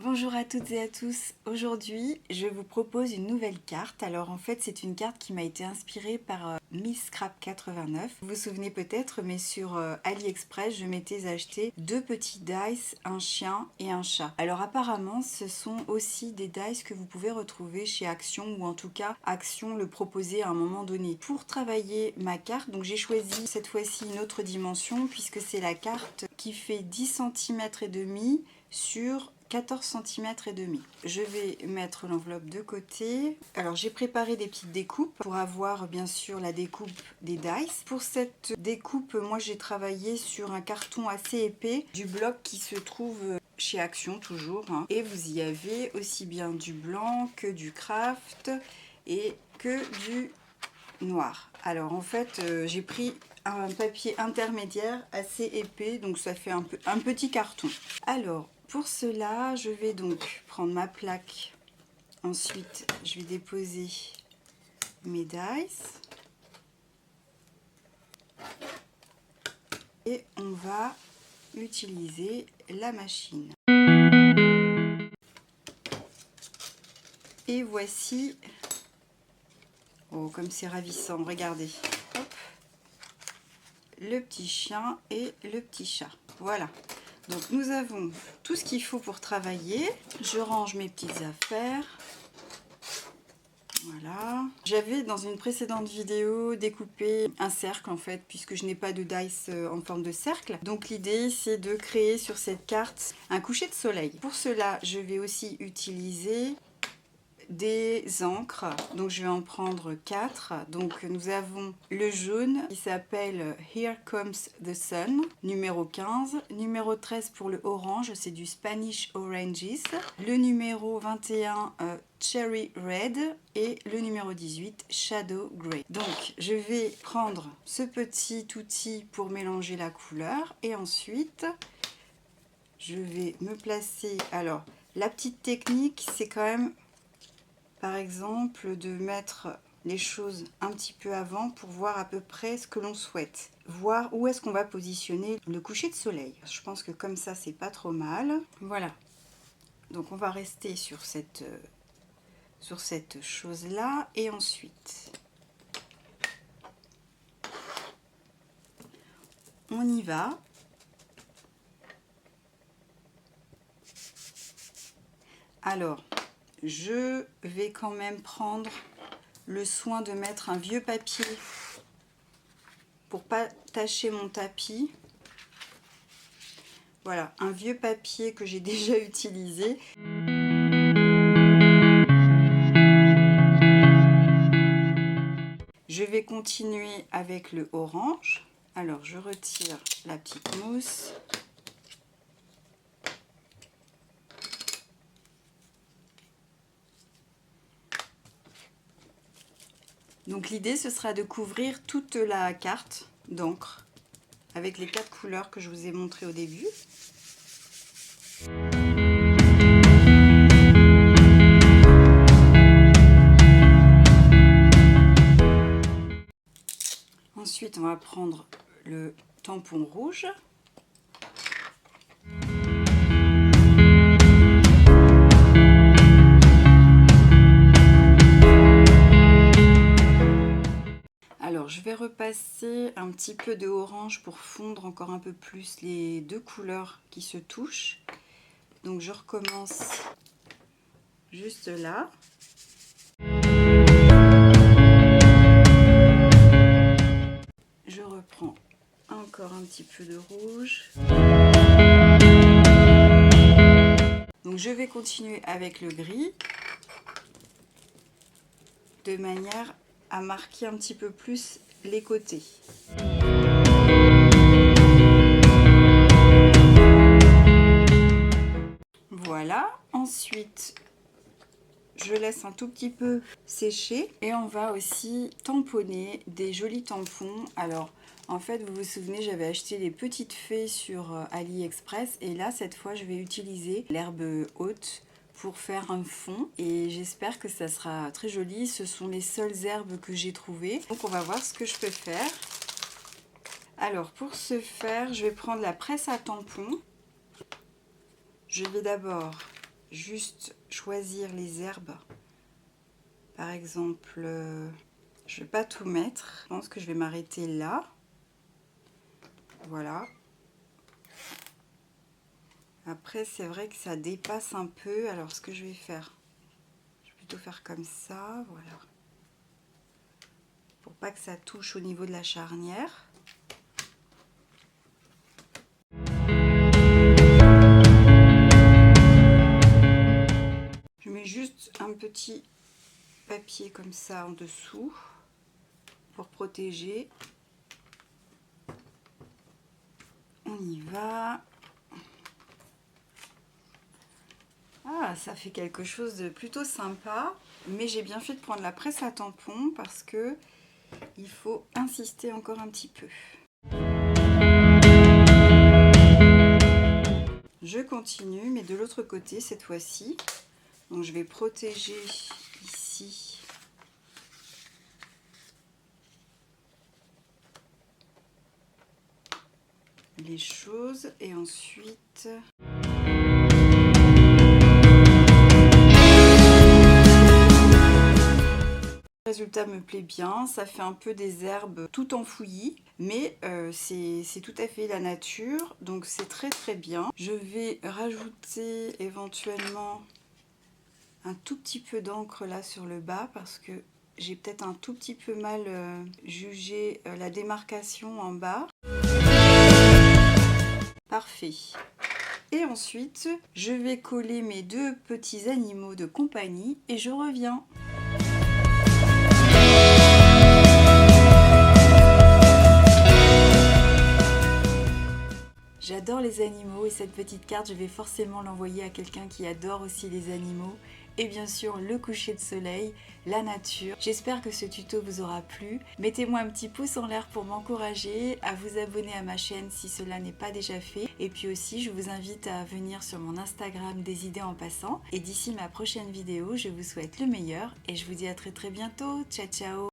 Bonjour à toutes et à tous. Aujourd'hui, je vous propose une nouvelle carte. Alors en fait, c'est une carte qui m'a été inspirée par Miss Scrap 89. Vous vous souvenez peut-être, mais sur AliExpress, je m'étais acheté deux petits dice, un chien et un chat. Alors apparemment, ce sont aussi des dice que vous pouvez retrouver chez Action, ou en tout cas, Action le proposait à un moment donné. Pour travailler ma carte, donc j'ai choisi cette fois-ci une autre dimension, puisque c'est la carte qui fait 10 cm et demi sur 14 cm et demi. Je vais mettre l'enveloppe de côté. Alors j'ai préparé des petites découpes pour avoir bien sûr la découpe des dice. Pour cette découpe, moi j'ai travaillé sur un carton assez épais du bloc qui se trouve chez Action toujours. Et vous y avez aussi bien du blanc que du craft et que du noir. Alors en fait j'ai pris un papier intermédiaire assez épais, donc ça fait un petit carton. Alors pour cela, je vais donc prendre ma plaque. Ensuite, je vais déposer mes dice. Et on va utiliser la machine. Et voici, oh comme c'est ravissant, regardez. Hop, le petit chien et le petit chat. Voilà. Donc nous avons tout ce qu'il faut pour travailler. Je range mes petites affaires. Voilà. J'avais dans une précédente vidéo découpé un cercle en fait, puisque je n'ai pas de dice en forme de cercle. Donc l'idée c'est de créer sur cette carte un coucher de soleil. Pour cela, je vais aussi utiliser des encres, donc je vais en prendre 4. Donc nous avons le jaune qui s'appelle Here Comes the Sun, numéro 15, numéro 13 pour le orange, c'est du Spanish Oranges, le numéro 21 Cherry Red et le numéro 18 Shadow Grey. Donc je vais prendre ce petit outil pour mélanger la couleur et ensuite je vais me placer. Alors la petite technique, c'est quand même par exemple de mettre les choses un petit peu avant pour voir à peu près ce que l'on souhaite. Voir où est-ce qu'on va positionner le coucher de soleil. Je pense que comme ça, c'est pas trop mal. Voilà. Donc on va rester sur cette chose-là. Et ensuite, on y va. Alors, je vais quand même prendre le soin de mettre un vieux papier pour pas tacher mon tapis. Voilà, un vieux papier que j'ai déjà utilisé. Je vais continuer avec le orange. Alors, je retire la petite mousse. Donc l'idée, ce sera de couvrir toute la carte d'encre avec les 4 couleurs que je vous ai montrées au début. Ensuite, on va prendre le tampon rouge. Alors, je vais repasser un petit peu de orange pour fondre encore un peu plus les deux couleurs qui se touchent. Donc, je recommence juste là. Je reprends encore un petit peu de rouge. Donc, je vais continuer avec le gris de manière à marquer un petit peu plus les côtés. Voilà, ensuite je laisse un tout petit peu sécher et on va aussi tamponner des jolis tampons. Alors en fait, vous vous souvenez, j'avais acheté les petites fées sur AliExpress et là cette fois je vais utiliser l'herbe haute pour faire un fond et j'espère que ça sera très joli. Ce sont les seules herbes que j'ai trouvées, donc on va voir ce que je peux faire. Alors pour ce faire, je vais prendre la presse à tampons. Je vais d'abord juste choisir les herbes. Par exemple, je ne vais pas tout mettre. Je pense que je vais m'arrêter là. Voilà. Après, c'est vrai que ça dépasse un peu. Alors, ce que je vais faire, je vais plutôt faire comme ça. Voilà. Pour pas que ça touche au niveau de la charnière. Je mets juste un petit papier comme ça en dessous pour protéger. On y va. Ah, ça fait quelque chose de plutôt sympa, mais j'ai bien fait de prendre la presse à tampon parce que il faut insister encore un petit peu. Je continue, mais de l'autre côté cette fois-ci. Donc je vais protéger ici les choses et ensuite le résultat me plaît bien, ça fait un peu des herbes tout enfouies, mais c'est tout à fait la nature, donc c'est très très bien. Je vais rajouter éventuellement un tout petit peu d'encre là sur le bas parce que j'ai peut-être un tout petit peu mal jugé la démarcation en bas. Parfait. Et ensuite, je vais coller mes deux petits animaux de compagnie et je reviens. J'adore les animaux et cette petite carte, je vais forcément l'envoyer à quelqu'un qui adore aussi les animaux. Et bien sûr, le coucher de soleil, la nature. J'espère que ce tuto vous aura plu. Mettez-moi un petit pouce en l'air pour m'encourager, à vous abonner à ma chaîne si cela n'est pas déjà fait. Et puis aussi, je vous invite à venir sur mon Instagram des idées en passant. Et d'ici ma prochaine vidéo, je vous souhaite le meilleur et je vous dis à très bientôt. Ciao ciao!